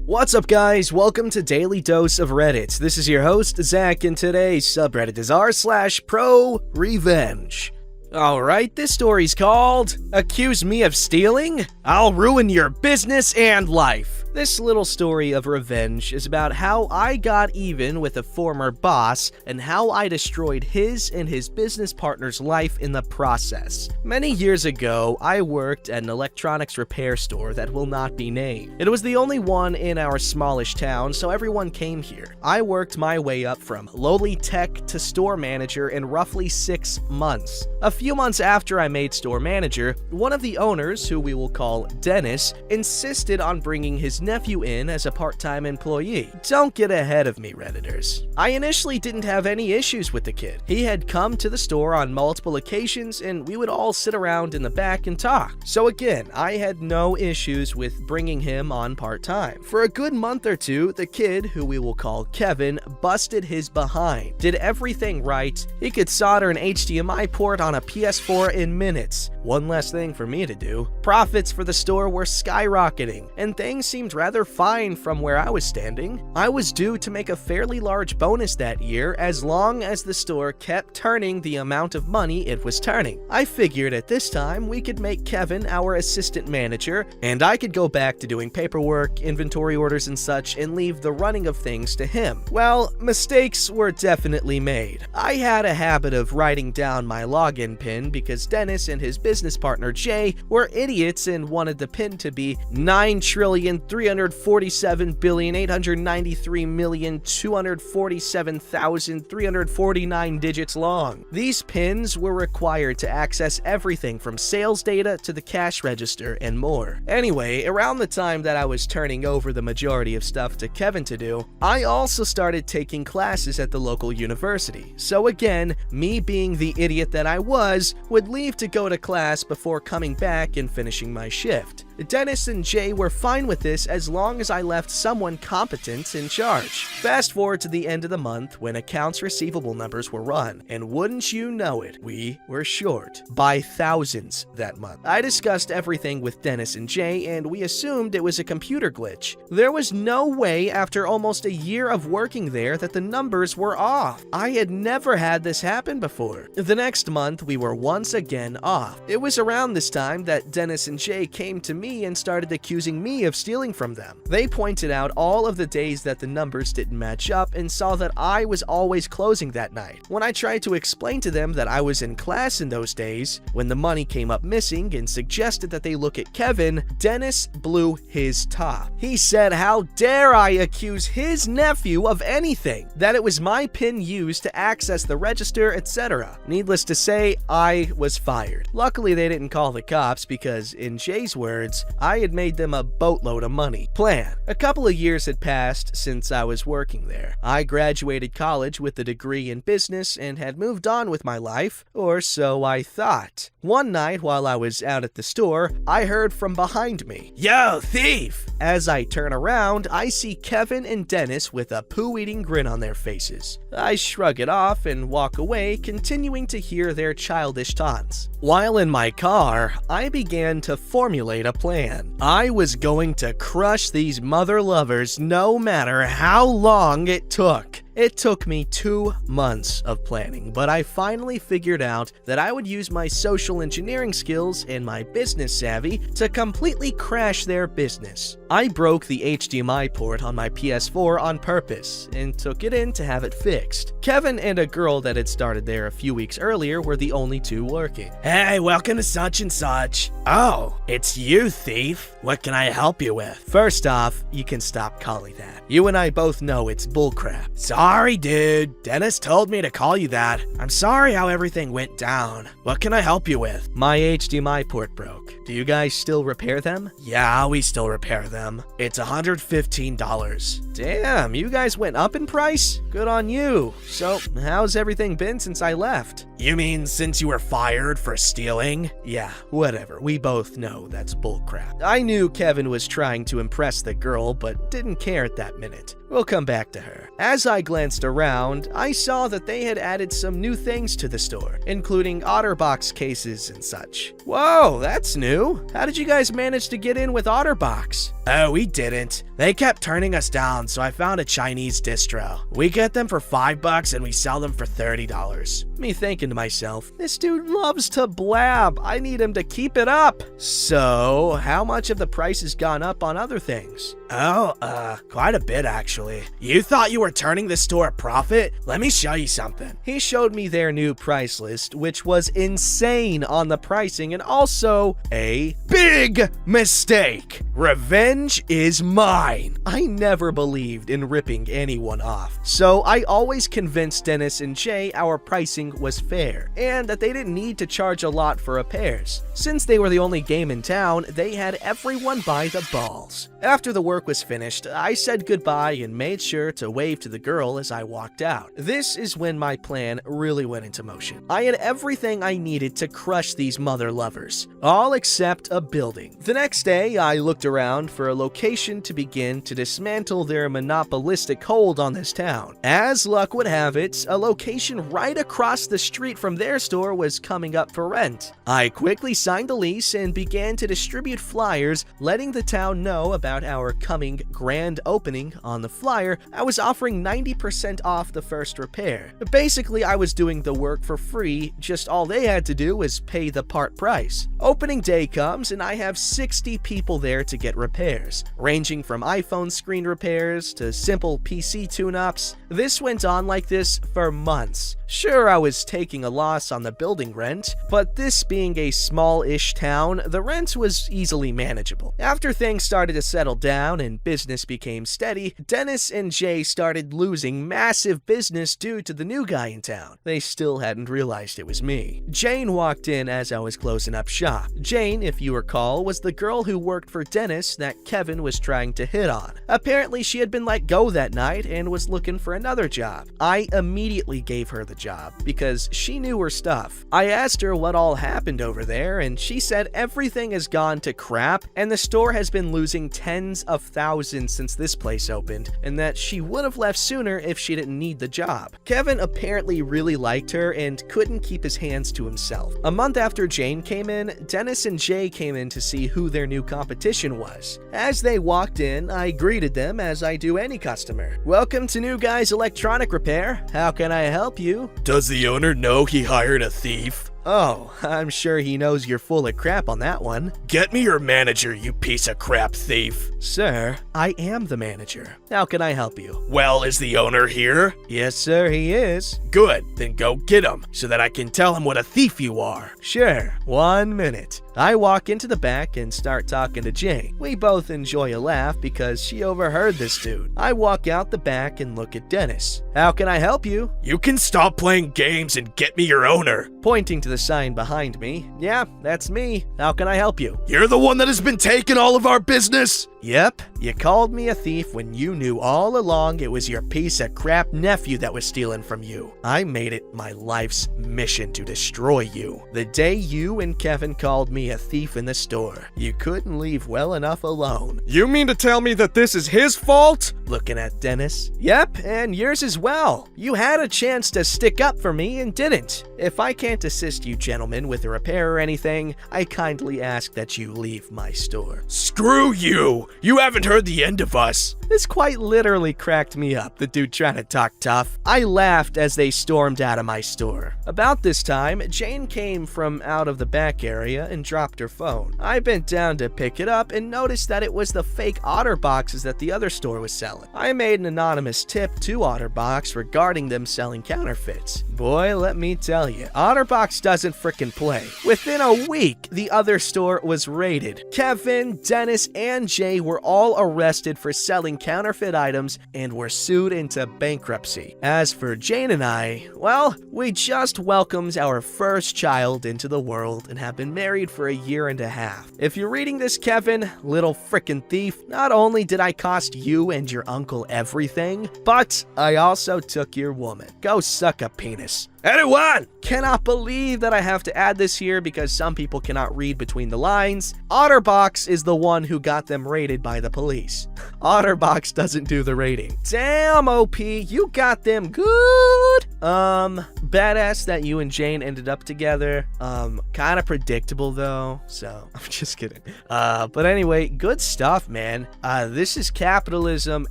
What's up guys, welcome to Daily Dose of Reddit. This is your host, Zach, and today's subreddit is r/ProRevenge. Alright, this story's called, Accuse Me of Stealing? I'll Ruin Your Business and Life. This little story of revenge is about how I got even with a former boss and how I destroyed his and his business partner's life in the process. Many years ago, I worked at an electronics repair store that will not be named. It was the only one in our smallish town, so everyone came here. I worked my way up from lowly tech to store manager in roughly 6 months. A few months after I made store manager, one of the owners, who we will call Dennis, insisted on bringing his nephew in as a part-time employee. Don't get ahead of me, Redditors. I initially didn't have any issues with the kid. He had come to the store on multiple occasions and we would all sit around in the back and talk. So again, I had no issues with bringing him on part-time. For a good month or two, the kid, who we will call Kevin, busted his behind. Did everything right. He could solder an HDMI port on a PS4 in minutes. One less thing for me to do. Profits for the store were skyrocketing, and things seemed rather fine from where I was standing. I was due to make a fairly large bonus that year as long as the store kept turning the amount of money it was turning. I figured at this time we could make Kevin our assistant manager, and I could go back to doing paperwork, inventory orders and such, and leave the running of things to him. Well, mistakes were definitely made. I had a habit of writing down my login pin because Dennis and his business partner Jay were idiots and wanted the pin to be 9,347,893,247,349 digits long. These pins were required to access everything from sales data to the cash register and more. Anyway, around the time that I was turning over the majority of stuff to Kevin to do, I also started taking classes at the local university. So again, me being the idiot that I was, would leave to go to class before coming back and finishing my shift. Dennis and Jay were fine with this as long as I left someone competent in charge. Fast forward to the end of the month when accounts receivable numbers were run, and wouldn't you know it, we were short by thousands that month. I discussed everything with Dennis and Jay, and we assumed it was a computer glitch. There was no way after almost a year of working there that the numbers were off. I had never had this happen before. The next month, we were once again off. It was around this time that Dennis and Jay came to me and started accusing me of stealing from them. They pointed out all of the days that the numbers didn't match up and saw that I was always closing that night. When I tried to explain to them that I was in class in those days, when the money came up missing and suggested that they look at Kevin, Dennis blew his top. He said how dare I accuse his nephew of anything, that it was my PIN used to access the register, etc. Needless to say, I was fired. Luckily, they didn't call the cops because, in Jay's words, I had made them a boatload of money. Plan. A couple of years had passed since I was working there. I graduated college with a degree in business and had moved on with my life, or so I thought. One night while I was out at the store, I heard from behind me, "Yo, thief!" As I turn around, I see Kevin and Dennis with a poo-eating grin on their faces. I shrug it off and walk away, continuing to hear their childish taunts. While in my car, I began to formulate a plan. I was going to crush these mother lovers no matter how long it took. It took me 2 months of planning, but I finally figured out that I would use my social engineering skills and my business savvy to completely crash their business. I broke the HDMI port on my PS4 on purpose and took it in to have it fixed. Kevin and a girl that had started there a few weeks earlier were the only two working. "Hey, welcome to such and such." "Oh, it's you, thief. What can I help you with?" First off, you can stop calling that. You and I both know it's bullcrap. "Sorry, dude. Dennis told me to call you that. I'm sorry how everything went down. What can I help you with?" "My HDMI port broke. Do you guys still repair them?" "Yeah, we still repair them. It's $115. Damn, you guys went up in price? Good on you. So, how's everything been since I left?" "You mean since you were fired for stealing?" "Yeah, whatever. We both know that's bullcrap." I knew Kevin was trying to impress the girl, but didn't care at that minute. We'll come back to her. As I glanced glanced around, I saw that they had added some new things to the store, including OtterBox cases and such. Whoa, that's new. How did you guys manage to get in with OtterBox? Oh, we didn't. They kept turning us down, so I found a Chinese distro. We get them for $5 and we sell them for $30. Me thinking to myself, this dude loves to blab. I need him to keep it up. So, how much of the price has gone up on other things? Oh, quite a bit actually. You thought you were turning this store a profit? Let me show you something. He showed me their new price list, which was insane on the pricing and also a big mistake. Revenge is mine. I never believed in ripping anyone off, so I always convinced Dennis and Jay our pricing was fair and that they didn't need to charge a lot for repairs. Since they were the only game in town, they had everyone by the balls. After the work was finished, I said goodbye and made sure to wave to the girl as I walked out. This is when my plan really went into motion. I had everything I needed to crush these mother lovers, all except a building. The next day, I looked around for a location to begin to dismantle their monopolistic hold on this town. As luck would have it, a location right across the street from their store was coming up for rent. I quickly signed the lease and began to distribute flyers letting the town know about our coming grand opening. On the flyer, I was offering 90% off the first repair. Basically, I was doing the work for free, just all they had to do was pay the part price. Opening day comes and I have 60 people there to get repairs, ranging from iPhone screen repairs to simple PC tune-ups. This went on like this for months. Sure, I was taking a loss on the building rent, but this being a small-ish town, the rent was easily manageable. After things started to settle down and business became steady, Dennis and Jay started losing massive business due to the new guy in town. They still hadn't realized it was me. Jane walked in as I was closing up shop. Jane, if you recall, was the girl who worked for Dennis that Kevin was trying to hit on. Apparently, she had been let go that night and was looking for another job. I immediately gave her the job because she knew her stuff. I asked her what all happened over there, and she said everything has gone to crap and the store has been losing tens of thousands since this place opened, and that she would have left sooner if she didn't need the job. Kevin apparently really liked her and couldn't keep his hands to himself. A month after Jane came in, Dennis and Jay came in to see who their new competition was. As they walked in, I greeted them as I do any customer. Welcome to New Guy's Electronic Repair. How can I help you? Does the owner know he hired a thief? Oh, I'm sure he knows you're full of crap on that one. Get me your manager, you piece of crap thief. Sir, I am the manager. How can I help you? Well, is the owner here? Yes, sir, he is. Good, then go get him, so that I can tell him what a thief you are. Sure, 1 minute. I walk into the back and start talking to Jay. We both enjoy a laugh because she overheard this dude. I walk out the back and look at Dennis. How can I help you? You can stop playing games and get me your owner. Pointing to the sign behind me. Yeah, that's me. How can I help you? You're the one that has been taking all of our business? Yep, you called me a thief when you knew all along it was your piece of crap nephew that was stealing from you. I made it my life's mission to destroy you. The day you and Kevin called me a thief in the store, you couldn't leave well enough alone. You mean to tell me that this is his fault? Looking at Dennis. Yep, and yours as well. You had a chance to stick up for me and didn't. If I can't assist you gentlemen with a repair or anything, I kindly ask that you leave my store. Screw you! You haven't heard the end of us. This quite literally cracked me up, the dude trying to talk tough. I laughed as they stormed out of my store. About this time, Jane came from out of the back area and dropped her phone. I bent down to pick it up and noticed that it was the fake OtterBoxes that the other store was selling. I made an anonymous tip to OtterBox regarding them selling counterfeits. Boy, let me tell you, OtterBox doesn't frickin' play. Within a week, the other store was raided. Kevin, Dennis, and Jay were all arrested for selling counterfeit items and were sued into bankruptcy. As for Jane and I, well, we just welcomed our first child into the world and have been married for a year and a half. If you're reading this, Kevin, little frickin' thief, not only did I cost you and your uncle everything, but I also took your woman. Go suck a penis. Anyone? Cannot believe that I have to add this here because some people cannot read between the lines. Otterbox is the one who got them raided by the police. Otterbox doesn't do the raiding. Damn, OP, you got them good. Badass that you and Jane ended up together. Kind of predictable though, so I'm just kidding. But anyway, good stuff, man. This is capitalism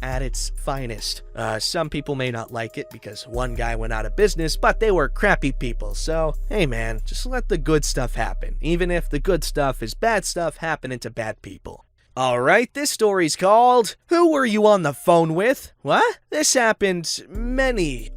at its finest. Some people may not like it because one guy went out of business, but they were crappy people. So, hey man, just let the good stuff happen. Even if the good stuff is bad stuff happening to bad people. Alright, this story's called, Who Were You on the Phone With? What? This happened so many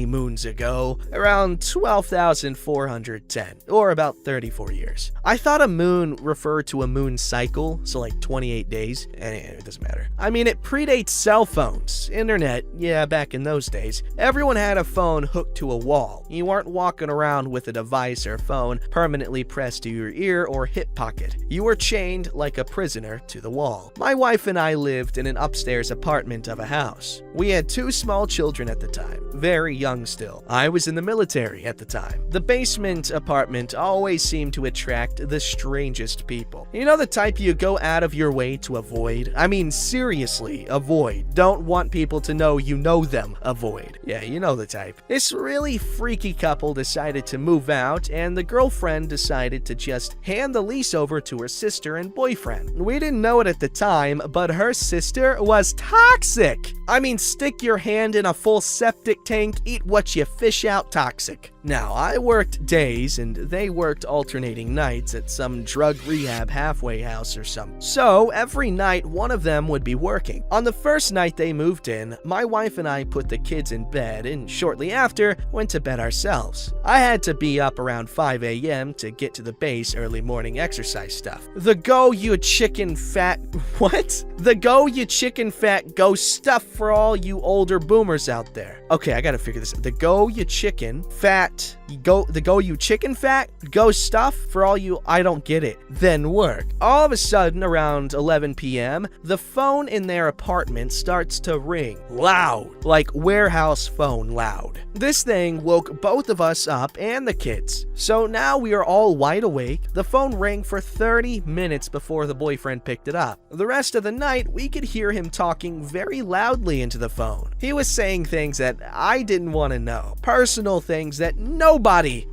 moons ago, around 12,410, or about 34 years. I thought a moon referred to a moon cycle, so like 28 days, it doesn't matter. I mean, it predates cell phones, internet, yeah, back in those days. Everyone had a phone hooked to a wall. You weren't walking around with a device or phone permanently pressed to your ear or hip pocket. You were chained like a prisoner to the wall. My wife and I lived in an upstairs apartment of a house. We had 2 small children at the time, very young still. I was in the military at the time. The basement apartment always seemed to attract the strangest people. You know the type you go out of your way to avoid? I mean, seriously, avoid. Don't want people to know you know them. Avoid. Yeah, you know the type. This really freaky couple decided to move out, and the girlfriend decided to just hand the lease over to her sister and boyfriend. We didn't know it at the time, but her sister was toxic. I mean, stick your hand in a full septic tank, eat what you fish out toxic. Now, I worked days and they worked alternating nights at some drug rehab halfway house or something. So, every night one of them would be working. On the first night they moved in, my wife and I put the kids in bed and shortly after went to bed ourselves. I had to be up around 5 a.m. to get to the base early morning exercise stuff. The go you chicken fat... What? The go you chicken fat go stuff for all you older boomers out there. Okay, I gotta figure this out. The go you chicken fat... The go you chicken fat go stuff for all you I don't get it then work. All of a sudden around 11 p.m. the phone in their apartment starts to ring loud, like warehouse phone loud. This thing woke both of us up and the kids. So now we are all wide awake. The phone rang for 30 minutes before the boyfriend picked it up. The rest of the night we could hear him talking very loudly into the phone. He was saying things that I didn't want to know, personal things that nobody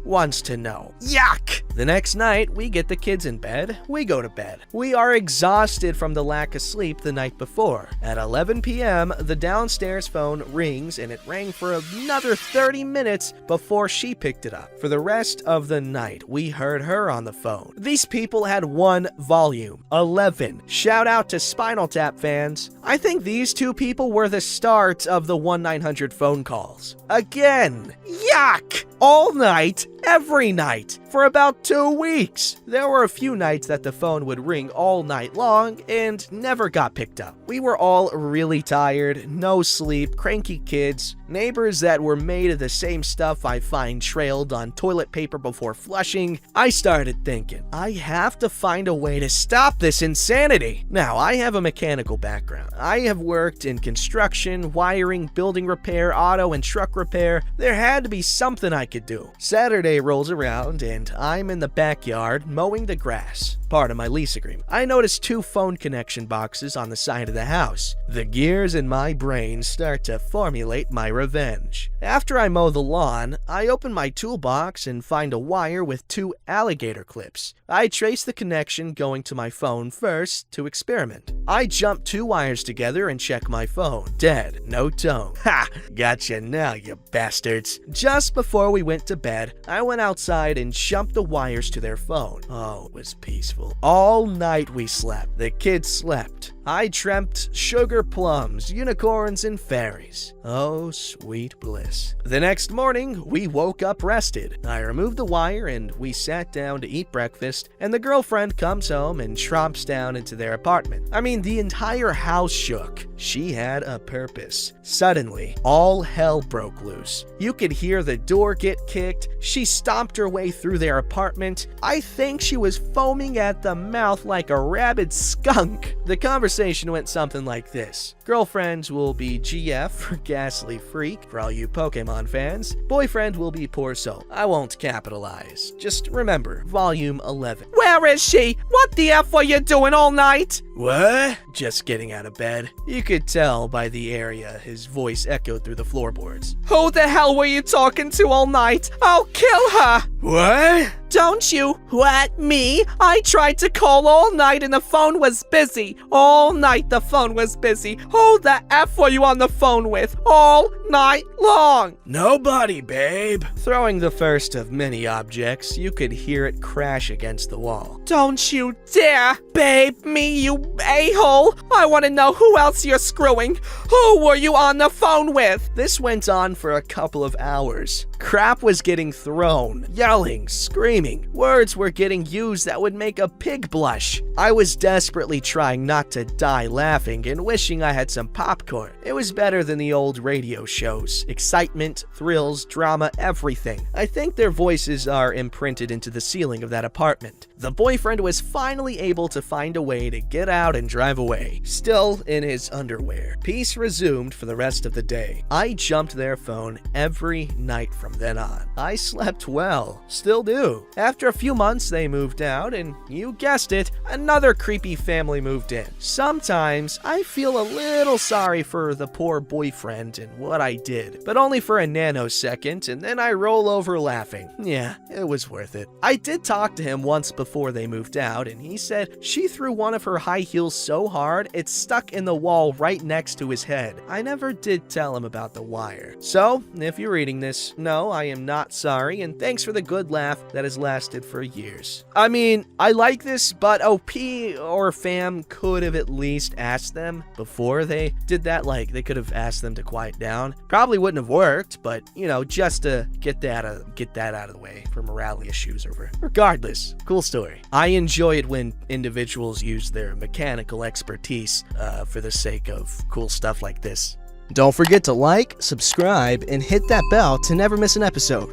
wants to know. Yuck! The next night, we get the kids in bed, we go to bed. We are exhausted from the lack of sleep the night before. At 11 p.m., the downstairs phone rings and it rang for another 30 minutes before she picked it up. For the rest of the night, we heard her on the phone. These people had one volume, 11. Shout out to Spinal Tap fans. I think these 2 people were the start of the 1-900 phone calls. Again, yuck! All night, every night, for about 2 weeks. There were a few nights that the phone would ring all night long and never got picked up. We were all really tired, no sleep, cranky kids, neighbors that were made of the same stuff I find trailed on toilet paper before flushing. I started thinking, I have to find a way to stop this insanity. Now, I have a mechanical background. I have worked in construction, wiring, building repair, auto and truck repair. There had to be something I could do. Saturday rolls around and I'm in the backyard mowing the grass. Part of my lease agreement. I noticed 2 phone connection boxes on the side of the house. The gears in my brain start to formulate my revenge. After I mow the lawn, I open my toolbox and find a wire with 2 alligator clips. I trace the connection going to my phone first to experiment. I jump 2 wires together and check my phone. Dead, no tone. Ha! Gotcha now, you bastards. Just before we went to bed, I went outside and jumped the wires to their phone. Oh, it was peaceful. All night we slept. The kids slept. I dreamt sugar plums, unicorns, and fairies. Oh, sweet bliss. The next morning, we woke up rested. I removed the wire and we sat down to eat breakfast, and the girlfriend comes home and tromps down into their apartment. I mean, the entire house shook. She had a purpose. Suddenly, all hell broke loose. You could hear the door get kicked. She stomped her way through their apartment. I think she was foaming at the mouth like a rabid skunk. The conversation conversation went something like this. Girlfriend will be GF for Ghastly Freak, for all you Pokemon fans. Boyfriend will be Poor Soul. I won't capitalize. Just remember, volume 11. Where is she? What the F are you doing all night? What? Just getting out of bed. You could tell by the area his voice echoed through the floorboards. Who the hell were you talking to all night? I'll kill her! What? Don't you? What, me? I tried to call all night and the phone was busy. All night the phone was busy. Who the F were you on the phone with? All night long? Nobody, babe. Throwing the first of many objects, you could hear it crash against the wall. Don't you dare, babe me, you a-hole. I want to know who else you're screwing. Who were you on the phone with? This went on for a couple of hours. Crap was getting thrown, yelling, screaming. Words were getting used that would make a pig blush. I was desperately trying not to die laughing and wishing I had some popcorn. It was better than the old radio shows. Excitement, thrills, drama, everything. I think their voices are imprinted into the ceiling of that apartment. The boyfriend was finally able to find a way to get out and drive away, still in his underwear. Peace resumed for the rest of the day. I jumped their phone every night from then on. I slept well, still do. After a few months, they moved out, and you guessed it, another creepy family moved in. Sometimes I feel a little sorry for the poor boyfriend and what I did, but only for a nanosecond, and then I roll over laughing. Yeah, it was worth it. I did talk to him once before they moved out, and he said she threw one of her high heels so hard it stuck in the wall right next to his head. I never did tell him about the wire. So, if you're reading this, no, I am not sorry, and thanks for the good laugh that has lasted for years. I mean, I like this, but OP or fam could have at least asked them before they did that. Like, they could have asked them to quiet down. Probably wouldn't have worked, but, you know, just to get that out of the way for morale issues over. Regardless, cool story. I enjoy it when individuals use their mechanical expertise for the sake of cool stuff like this. Don't forget to like, subscribe, and hit that bell to never miss an episode.